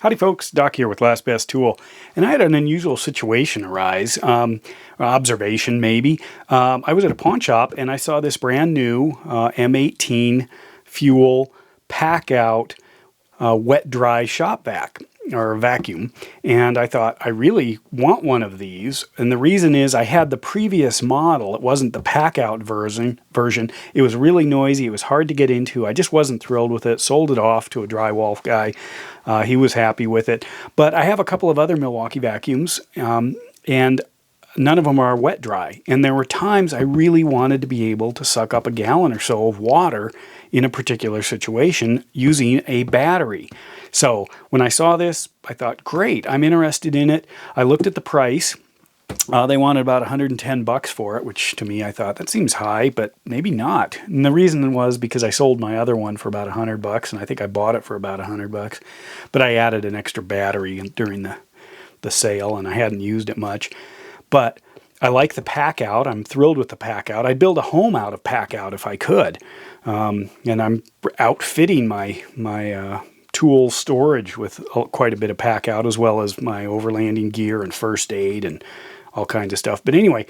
Howdy folks, Doc here with Last Best Tool, and I had an unusual situation arise, observation maybe. I was at a pawn shop and I saw this brand new M18 fuel pack out wet dry shop vac or vacuum, and I thought I really want one of these. And the reason is I had the previous model. It wasn't the pack out version. It was really noisy. It was hard to get into. I just wasn't thrilled with it. Sold it off to a drywall guy. He was happy with it. But I have a couple of other Milwaukee vacuums, and none of them are wet dry. And there were times I really wanted to be able to suck up a gallon or so of water in a particular situation using a battery. So when I saw this, I thought, great, I'm interested in it. I looked at the price. They wanted about $110 for it, which to me I thought that seems high, but maybe not. And the reason was because I sold my other one for about $100, and I think I bought it for about $100. But I added an extra battery during the sale, and I hadn't used it much. But I like the pack out. I'm thrilled with the pack out. I'd build a home out of pack out if I could. And I'm outfitting my tool storage with quite a bit of pack out, as well as my overlanding gear and first aid and all kinds of stuff. But anyway,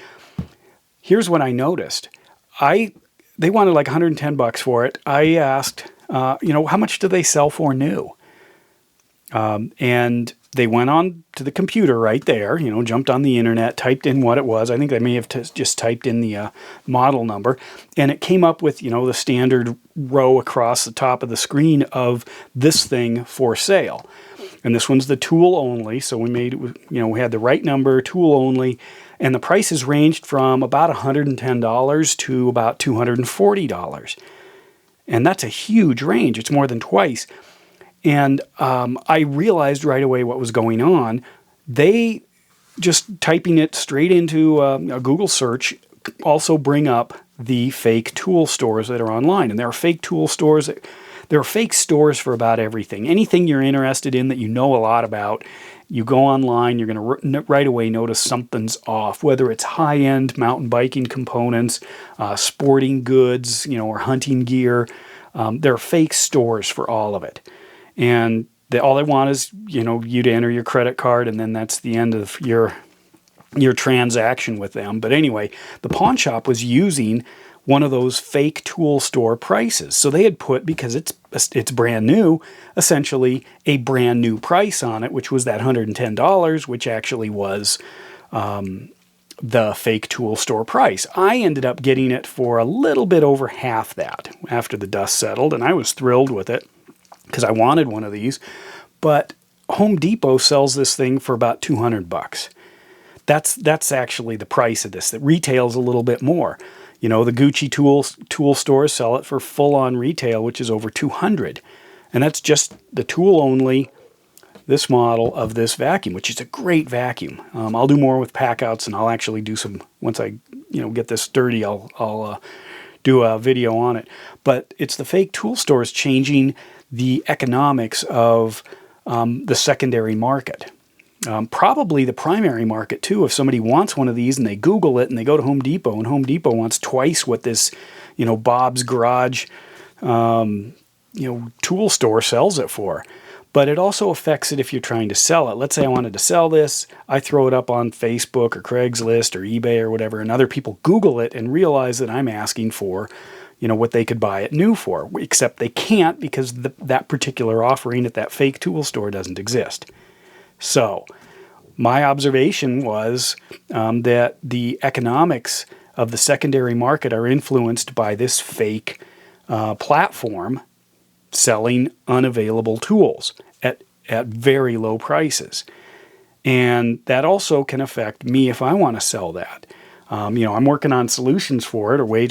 here's what I noticed. They wanted like $110 for it. I asked, how much do they sell for new? And they went on to the computer right there, jumped on the internet, typed in what it was. I think they may have just typed in the model number, and it came up with, the standard row across the top of the screen of this thing for sale. And this one's the tool only, so we had the right number, tool only, and the prices ranged from about $110 to about $240. And that's a huge range. It's more than twice. And I realized right away what was going on. They, just typing it straight into a Google search, also bring up the fake tool stores that are online. And there are fake tool stores. There are fake stores for about everything. Anything you're interested in that you know a lot about, you go online, you're going to right away notice something's off, whether it's high-end mountain biking components, sporting goods, or hunting gear. There are fake stores for all of it. And all they want is, you to enter your credit card, and then that's the end of your transaction with them. But anyway, the pawn shop was using one of those fake tool store prices. So they had put, because it's brand new, essentially a brand new price on it, which was that $110, which actually was the fake tool store price. I ended up getting it for a little bit over half that after the dust settled, and I was thrilled with it, because I wanted one of these. But Home Depot sells this thing for about $200. That's actually the price of this. That retails a little bit more. The Gucci tool stores sell it for full-on retail, which is over $200. And that's just the tool only, this model of this vacuum, which is a great vacuum. I'll do more with pack outs, and I'll actually do some, once I get this sturdy, I'll do a video on it. But it's the fake tool stores changing the economics of the secondary market. Probably the primary market too. If somebody wants one of these and they Google it and they go to Home Depot, and Home Depot wants twice what this, Bob's Garage, tool store sells it for. But it also affects it if you're trying to sell it. Let's say I wanted to sell this. I throw it up on Facebook or Craigslist or eBay or whatever, and other people Google it and realize that I'm asking for what they could buy it new for, except they can't, because that particular offering at that fake tool store doesn't exist. So my observation was that the economics of the secondary market are influenced by this fake platform selling unavailable tools at very low prices. And that also can affect me if I want to sell that. I'm working on solutions for it, or ways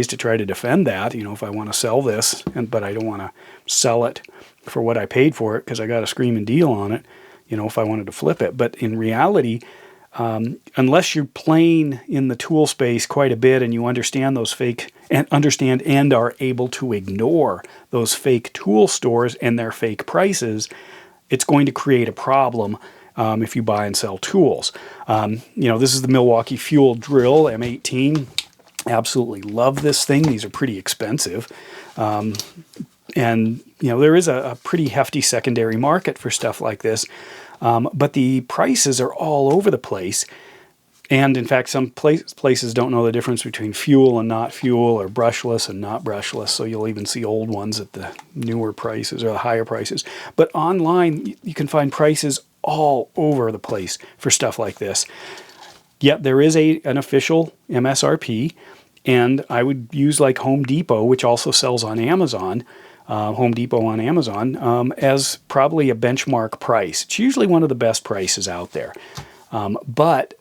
to try to defend that. If I want to sell this, but I don't want to sell it for what I paid for it because I got a screaming deal on it. If I wanted to flip it. But in reality, unless you're playing in the tool space quite a bit and you understand those fake and are able to ignore those fake tool stores and their fake prices, it's going to create a problem. If you buy and sell tools. This is the Milwaukee Fuel Drill M18. Absolutely love this thing. These are pretty expensive. And, there is a pretty hefty secondary market for stuff like this. But the prices are all over the place. And in fact, some places don't know the difference between fuel and not fuel, or brushless and not brushless. So you'll even see old ones at the newer prices or the higher prices. But online, you can find prices all over the place for stuff like this. Yet there is an official MSRP, and I would use like Home Depot, which also sells on Amazon, Home Depot on Amazon, as probably a benchmark price. It's usually one of the best prices out there. But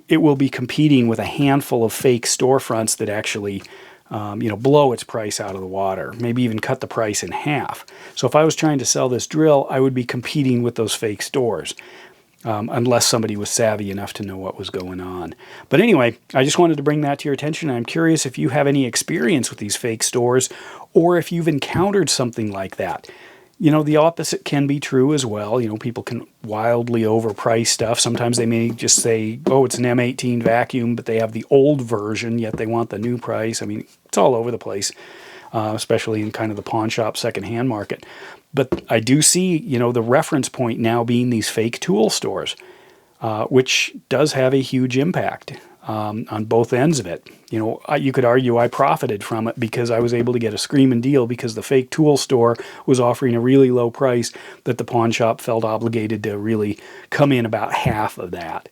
it will be competing with a handful of fake storefronts that actually, blow its price out of the water, maybe even cut the price in half. So if I was trying to sell this drill, I would be competing with those fake stores, unless somebody was savvy enough to know what was going on. But anyway, I just wanted to bring that to your attention. I'm curious if you have any experience with these fake stores, or if you've encountered something like that. The opposite can be true as well. People can wildly overprice stuff. Sometimes they may just say, oh, it's an M18 vacuum, but they have the old version, yet they want the new price. I mean, it's all over the place, especially in kind of the pawn shop secondhand market. But I do see, the reference point now being these fake tool stores, which does have a huge impact on both ends of it. You could argue I profited from it because I was able to get a screaming deal because the fake tool store was offering a really low price that the pawn shop felt obligated to really come in about half of that.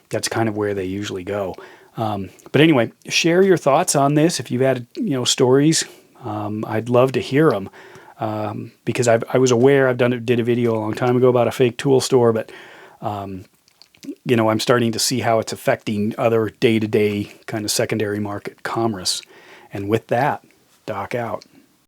That's kind of where they usually go. But anyway, share your thoughts on this. If you've had, stories, I'd love to hear them. Because I was aware, did a video a long time ago about a fake tool store, but I'm starting to see how it's affecting other day-to-day kind of secondary market commerce. And with that, Doc out.